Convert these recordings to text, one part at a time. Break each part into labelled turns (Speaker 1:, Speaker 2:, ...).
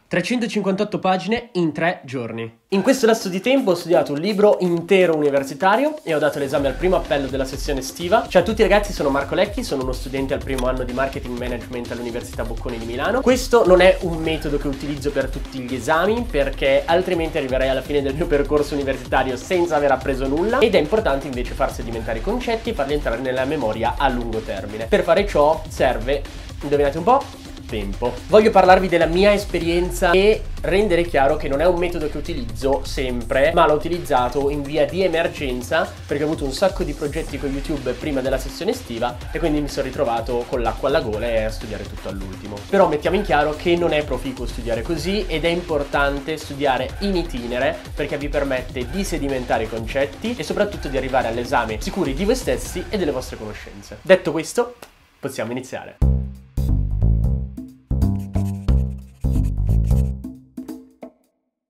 Speaker 1: 358 pagine in 3 giorni. In questo lasso di tempo ho studiato un libro intero universitario e ho dato l'esame al primo appello della sessione estiva. Ciao a tutti ragazzi, sono Marco Lecchi, sono uno studente al primo anno di Marketing Management all'Università Bocconi di Milano. Questo non è un metodo che utilizzo per tutti gli esami, perché altrimenti arriverei alla fine del mio percorso universitario senza aver appreso nulla, ed è importante invece far sedimentare i concetti e farli entrare nella memoria a lungo termine. Per fare ciò serve, indovinate un po', tempo. Voglio parlarvi della mia esperienza e rendere chiaro che non è un metodo che utilizzo sempre, ma l'ho utilizzato in via di emergenza perché ho avuto un sacco di progetti con YouTube prima della sessione estiva e quindi mi sono ritrovato con l'acqua alla gola e a studiare tutto all'ultimo. Però mettiamo in chiaro che non è proficuo studiare così ed è importante studiare in itinere perché vi permette di sedimentare i concetti e soprattutto di arrivare all'esame sicuri di voi stessi e delle vostre conoscenze. Detto questo, possiamo iniziare.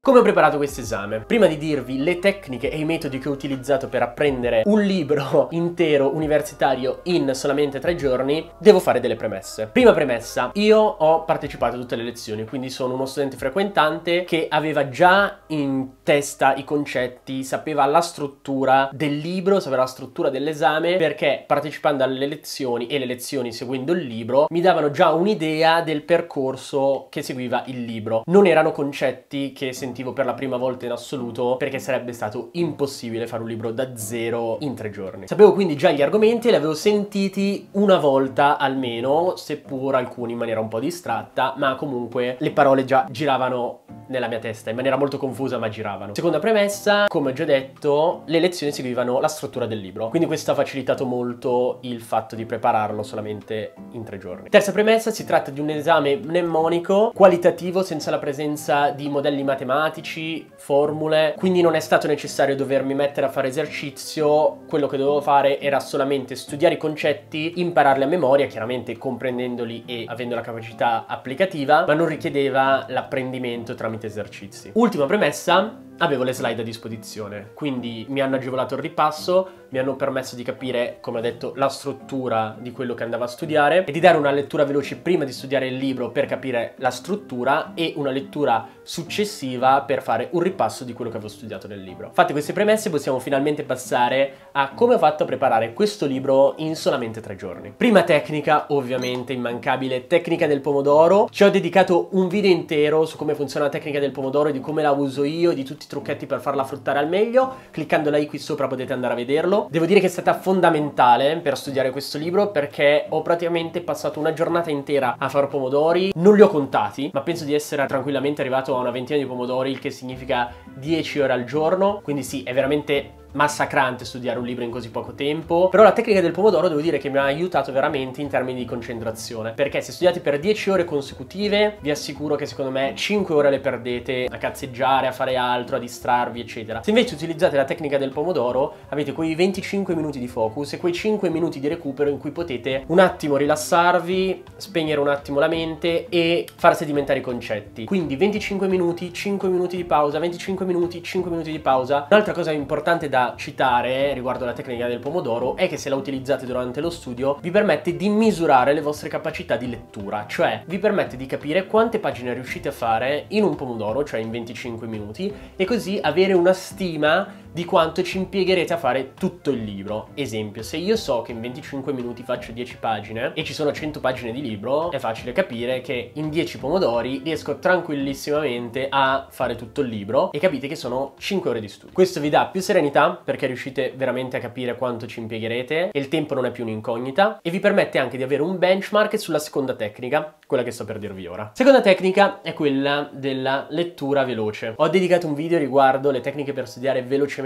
Speaker 1: Come ho preparato questo esame? Prima di dirvi le tecniche e i metodi che ho utilizzato per apprendere un libro intero universitario in solamente 3 giorni, devo fare delle premesse. Prima premessa, io ho partecipato a tutte le lezioni, quindi sono uno studente frequentante che aveva già in testa i concetti, sapeva la struttura del libro, sapeva la struttura dell'esame, perché partecipando alle lezioni e le lezioni seguendo il libro mi davano già un'idea del percorso che seguiva il libro. Non erano concetti che sentivo per la prima volta in assoluto, perché sarebbe stato impossibile fare un libro da zero in 3 giorni. Sapevo quindi già gli argomenti e li avevo sentiti una volta almeno, seppur alcuni in maniera un po' distratta, ma comunque le parole già giravano nella mia testa in maniera molto confusa, ma giravano. Seconda premessa, come ho già detto, le lezioni seguivano la struttura del libro, quindi questo ha facilitato molto il fatto di prepararlo solamente in 3 giorni. Terza premessa, si tratta di un esame mnemonico, qualitativo, senza la presenza di modelli matematici, formule, quindi non è stato necessario dovermi mettere a fare esercizio. Quello che dovevo fare era solamente studiare i concetti, impararli a memoria, chiaramente comprendendoli e avendo la capacità applicativa, ma non richiedeva l'apprendimento tramite esercizi. Ultima premessa, avevo le slide a disposizione, quindi mi hanno agevolato il ripasso, mi hanno permesso di capire, come ho detto, la struttura di quello che andavo a studiare e di dare una lettura veloce prima di studiare il libro per capire la struttura e una lettura successiva per fare un ripasso di quello che avevo studiato nel libro. Fatte queste premesse possiamo finalmente passare a come ho fatto a preparare questo libro in solamente 3 giorni. Prima tecnica, ovviamente immancabile, tecnica del pomodoro. Ci ho dedicato un video intero su come funziona la tecnica del pomodoro e di come la uso io e di tutti i trucchetti per farla fruttare al meglio. Cliccando là qui sopra potete andare a vederlo. Devo dire che è stata fondamentale per studiare questo libro perché ho praticamente passato una giornata intera a fare pomodori. Non li ho contati, ma penso di essere tranquillamente arrivato a una ventina di pomodori, il che significa 10 ore al giorno, quindi sì, è veramente massacrante studiare un libro in così poco tempo. Però la tecnica del pomodoro devo dire che mi ha aiutato veramente in termini di concentrazione, perché se studiate per 10 ore consecutive vi assicuro che secondo me 5 ore le perdete a cazzeggiare, a fare altro, a distrarvi eccetera. Se invece utilizzate la tecnica del pomodoro avete quei 25 minuti di focus e quei 5 minuti di recupero in cui potete un attimo rilassarvi, spegnere un attimo la mente e far sedimentare i concetti. Quindi 25 minuti, 5 minuti di pausa, 25 minuti, 5 minuti di pausa. Un'altra cosa importante da citare riguardo alla tecnica del pomodoro è che se la utilizzate durante lo studio vi permette di misurare le vostre capacità di lettura, cioè vi permette di capire quante pagine riuscite a fare in un pomodoro, cioè in 25 minuti, e così avere una stima di quanto ci impiegherete a fare tutto il libro. Esempio, se io so che in 25 minuti faccio 10 pagine e ci sono 100 pagine di libro, è facile capire che in 10 pomodori riesco tranquillissimamente a fare tutto il libro e capite che sono 5 ore di studio. Questo vi dà più serenità perché riuscite veramente a capire quanto ci impiegherete e il tempo non è più un'incognita, e vi permette anche di avere un benchmark sulla seconda tecnica, quella che sto per dirvi ora. Seconda tecnica è quella della lettura veloce. Ho dedicato un video riguardo le tecniche per studiare velocemente,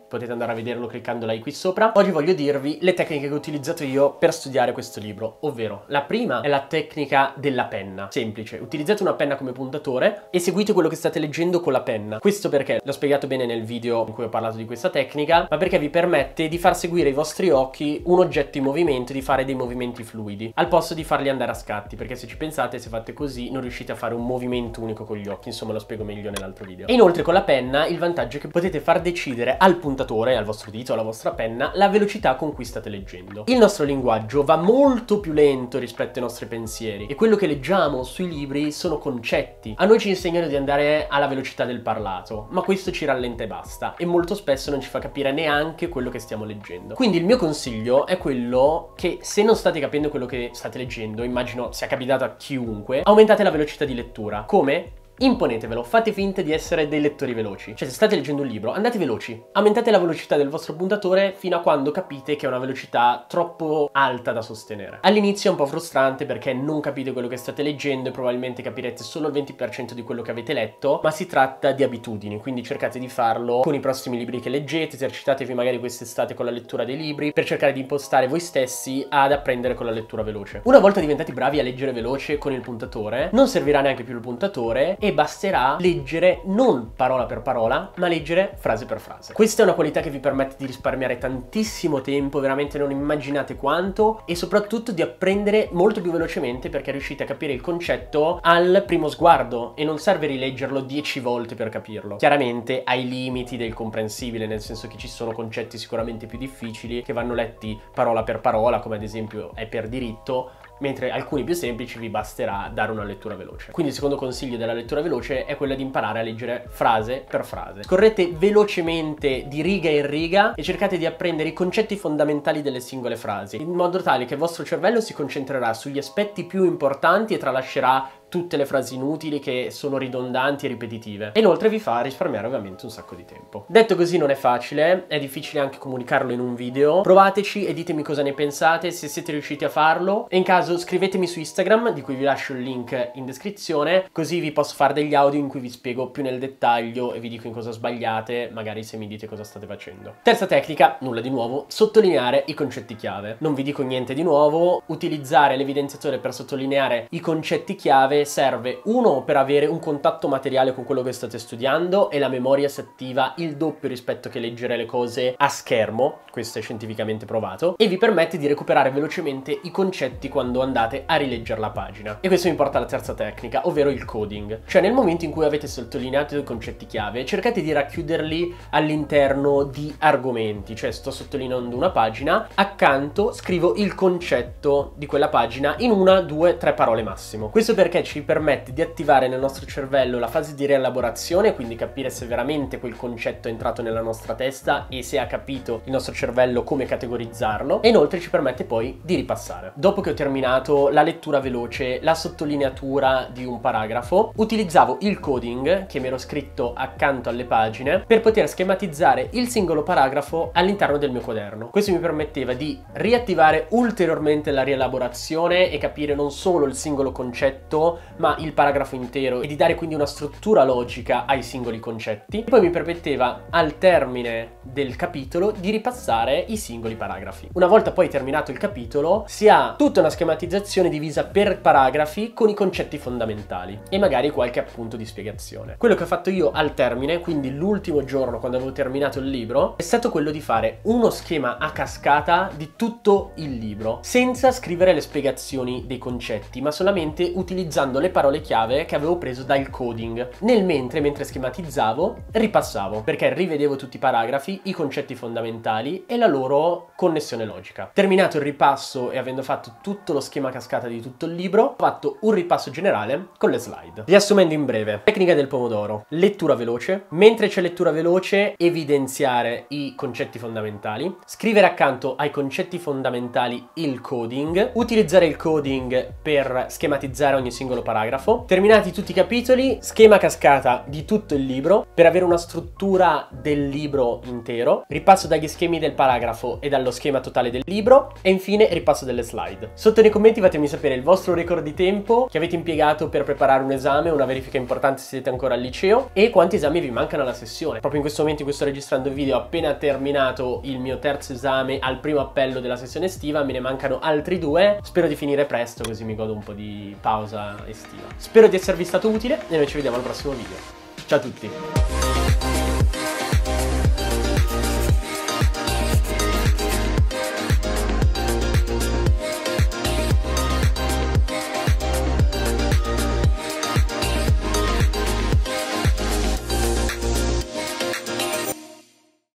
Speaker 1: potete andare a vederlo cliccando là qui sopra. Oggi voglio dirvi le tecniche che ho utilizzato io per studiare questo libro, ovvero la prima è la tecnica della penna. Semplice, utilizzate una penna come puntatore e seguite quello che state leggendo con la penna. Questo perché l'ho spiegato bene nel video in cui ho parlato di questa tecnica, ma perché vi permette di far seguire ai vostri occhi un oggetto in movimento e di fare dei movimenti fluidi, al posto di farli andare a scatti, perché se ci pensate, se fate così non riuscite a fare un movimento unico con gli occhi. Insomma, lo spiego meglio nell'altro video. E inoltre con la penna il vantaggio è che potete far decidere condividere al puntatore, al vostro dito, alla vostra penna, la velocità con cui state leggendo. Il nostro linguaggio va molto più lento rispetto ai nostri pensieri e quello che leggiamo sui libri sono concetti. A noi ci insegnano di andare alla velocità del parlato, ma questo ci rallenta e basta, e molto spesso non ci fa capire neanche quello che stiamo leggendo. Quindi il mio consiglio è quello che, se non state capendo quello che state leggendo, immagino sia capitato a chiunque, aumentate la velocità di lettura. Come? Imponetevelo, fate finta di essere dei lettori veloci. Cioè, se state leggendo un libro, andate veloci. Aumentate la velocità del vostro puntatore fino a quando capite che è una velocità troppo alta da sostenere. All'inizio è un po' frustrante perché non capite quello che state leggendo e probabilmente capirete solo il 20% di quello che avete letto, ma si tratta di abitudini, quindi cercate di farlo con i prossimi libri che leggete, esercitatevi magari quest'estate con la lettura dei libri, per cercare di impostare voi stessi ad apprendere con la lettura veloce. Una volta diventati bravi a leggere veloce con il puntatore, non servirà neanche più il puntatore e basterà leggere non parola per parola, ma leggere frase per frase. Questa è una qualità che vi permette di risparmiare tantissimo tempo, veramente non immaginate quanto, e soprattutto di apprendere molto più velocemente perché riuscite a capire il concetto al primo sguardo e non serve rileggerlo 10 volte per capirlo. Chiaramente ai limiti del comprensibile, nel senso che ci sono concetti sicuramente più difficili che vanno letti parola per parola, come ad esempio è per diritto, mentre alcuni più semplici vi basterà dare una lettura veloce. Quindi il secondo consiglio della lettura veloce è quello di imparare a leggere frase per frase. Scorrete velocemente di riga in riga e cercate di apprendere i concetti fondamentali delle singole frasi, in modo tale che il vostro cervello si concentrerà sugli aspetti più importanti e tralascerà tutte le frasi inutili che sono ridondanti e ripetitive. E inoltre vi fa risparmiare ovviamente un sacco di tempo. Detto così non è facile, è difficile anche comunicarlo in un video. Provateci e ditemi cosa ne pensate, se siete riusciti a farlo, e in caso scrivetemi su Instagram, di cui vi lascio il link in descrizione, così vi posso fare degli audio in cui vi spiego più nel dettaglio e vi dico in cosa sbagliate, magari se mi dite cosa state facendo. Terza tecnica, nulla di nuovo, sottolineare i concetti chiave. Non vi dico niente di nuovo, utilizzare l'evidenziatore per sottolineare i concetti chiave serve, uno, per avere un contatto materiale con quello che state studiando e la memoria si attiva il doppio rispetto che leggere le cose a schermo, questo è scientificamente provato, e vi permette di recuperare velocemente i concetti quando andate a rileggere la pagina. E questo mi porta alla terza tecnica, ovvero il coding. Cioè, nel momento in cui avete sottolineato i concetti chiave, cercate di racchiuderli all'interno di argomenti. Cioè, sto sottolineando una pagina, accanto scrivo il concetto di quella pagina in 1, 2, 3 parole massimo. Questo perché ci permette di attivare nel nostro cervello la fase di rielaborazione, quindi capire se veramente quel concetto è entrato nella nostra testa e se ha capito il nostro cervello come categorizzarlo, e inoltre ci permette poi di ripassare. Dopo che ho terminato la lettura veloce, la sottolineatura di un paragrafo, utilizzavo il coding che mi ero scritto accanto alle pagine per poter schematizzare il singolo paragrafo all'interno del mio quaderno. Questo mi permetteva di riattivare ulteriormente la rielaborazione e capire non solo il singolo concetto ma il paragrafo intero, e di dare quindi una struttura logica ai singoli concetti, e poi mi permetteva al termine del capitolo di ripassare i singoli paragrafi. Una volta poi terminato il capitolo si ha tutta una schematizzazione divisa per paragrafi con i concetti fondamentali e magari qualche appunto di spiegazione. Quello che ho fatto io al termine, quindi l'ultimo giorno quando avevo terminato il libro, è stato quello di fare uno schema a cascata di tutto il libro senza scrivere le spiegazioni dei concetti, ma solamente utilizzando le parole chiave che avevo preso dal coding. Mentre schematizzavo, ripassavo, perché rivedevo tutti i paragrafi, i concetti fondamentali e la loro connessione logica. Terminato il ripasso e avendo fatto tutto lo schema a cascata di tutto il libro, ho fatto un ripasso generale con le slide. Riassumendo in breve: tecnica del pomodoro, lettura veloce, mentre c'è lettura veloce evidenziare i concetti fondamentali, scrivere accanto ai concetti fondamentali il coding, utilizzare il coding per schematizzare ogni singolo paragrafo. Terminati tutti i capitoli, schema a cascata di tutto il libro per avere una struttura del libro intero, ripasso dagli schemi del paragrafo e dallo schema totale del libro, e infine ripasso delle slide. Sotto nei commenti fatemi sapere il vostro record di tempo che avete impiegato per preparare un esame, una verifica importante se siete ancora al liceo, e quanti esami vi mancano alla sessione. Proprio in questo momento in cui sto registrando il video ho appena terminato il mio terzo esame al primo appello della sessione estiva, me ne mancano altri 2, spero di finire presto così mi godo un po' di pausa estiva. Spero di esservi stato utile e noi ci vediamo al prossimo video. Ciao a tutti!